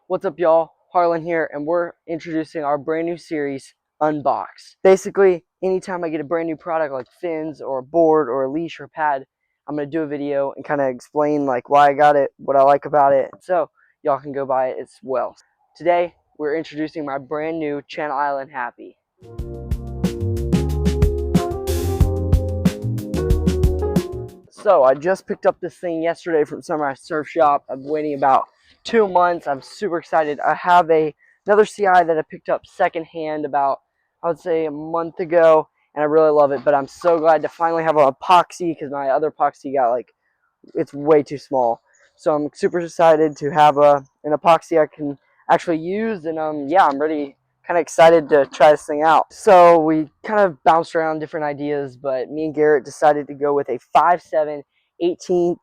What's up, y'all? Harlan here, and we're introducing our brand new series, Unboxed. Basically, anytime I get a brand new product like fins or a board or a leash or a pad, I'm going to do a video and kind of explain like why I got it, what I like about it, so y'all can go buy it as well. Today, we're introducing my brand new Channel Island Happy. So I just picked up this thing yesterday from Sunrise Surf Shop. I've been waiting about 2 months. I'm super excited. I have another CI that I picked up secondhand about, I would say, a month ago, and I really love it. But I'm so glad to finally have an epoxy because my other epoxy got it's way too small. So I'm super excited to have an epoxy I can actually use, and yeah, I'm ready. Kind of excited to try this thing out. So we kind of bounced around different ideas, but me and Garrett decided to go with a 5'7", 18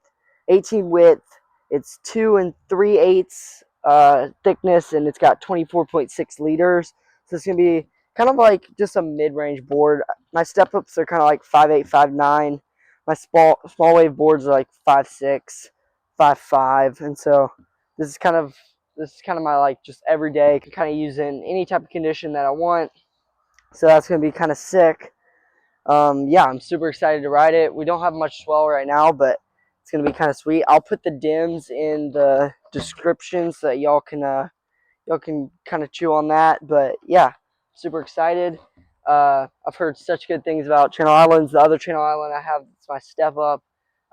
width. It's 2 3/8 thickness, and it's got 24.6 liters. So it's gonna be kind of like just a mid-range board. My step-ups are kind of like 5'8", 5'9". My small wave boards are like 5'6", 5'5", and so this is kind of my like just everyday, can kind of use in any type of condition that I want. So that's gonna be kind of sick. Yeah, I'm super excited to ride it. We don't have much swell right now, but it's gonna be kind of sweet. I'll put the dims in the description so that y'all can kind of chew on that. But yeah, super excited. I've heard such good things about Channel Islands. The other Channel Island I have, it's my step up.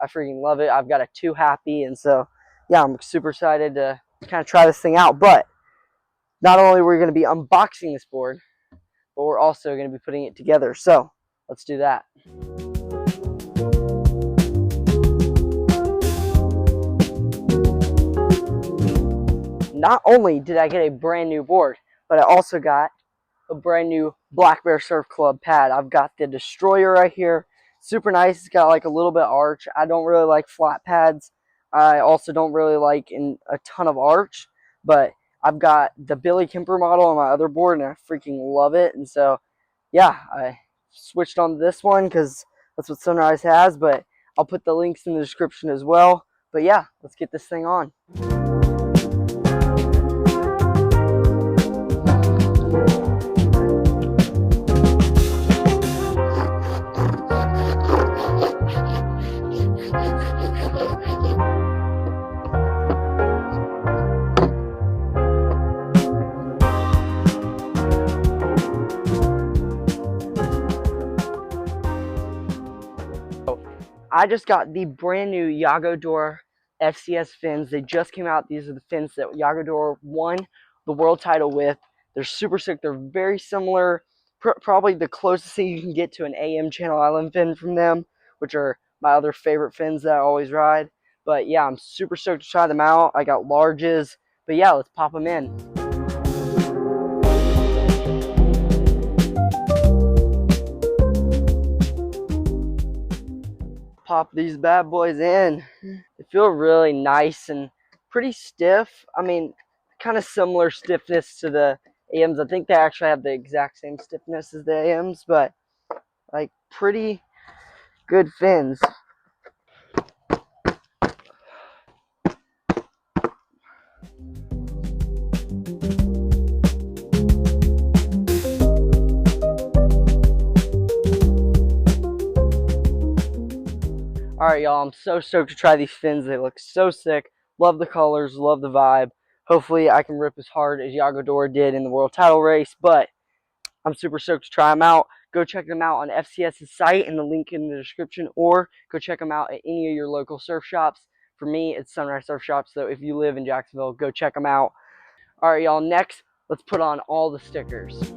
I freaking love it. I've got a 2 Happy, and so yeah, I'm super excited to kind of try this thing out. But not only are we going to be unboxing this board, but we're also going to be putting it together. So let's do that. Not only did I get a brand new board, but I also got a brand new Black Bear Surf Club pad. I've got the Destroyer right here. Super nice. It's got like a little bit of arch. I don't really like flat pads. I also don't really like a ton of arch, but I've got the Billy Kemper model on my other board, and I freaking love it. And so, yeah, I switched on to this one because that's what Sunrise has, but I'll put the links in the description as well. But yeah, let's get this thing on. I just got the brand new Yagodor FCS fins. They just came out. These are the fins that Yagodor won the world title with. They're super sick. They're very similar. Probably the closest thing you can get to an AM Channel Island fin from them, which are my other favorite fins that I always ride. But yeah, I'm super stoked to try them out. I got larges. But yeah, let's pop them in. Pop these bad boys in. They feel really nice and pretty stiff. I mean, kind of similar stiffness to the AMs. I think they actually have the exact same stiffness as the AMs, but like pretty good fins. Alright, y'all, I'm so stoked to try these fins. They look so sick. Love the colors, love the vibe. Hopefully I can rip as hard as Yagodor did in the world title race, but I'm super stoked to try them out. Go check them out on FCS's site and the link in the description, or go check them out at any of your local surf shops. For me, it's Sunrise Surf Shop, so if you live in Jacksonville, go check them out. Alright, y'all, next, let's put on all the stickers.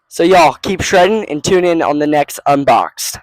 So y'all, keep shredding and tune in on the next Unboxed.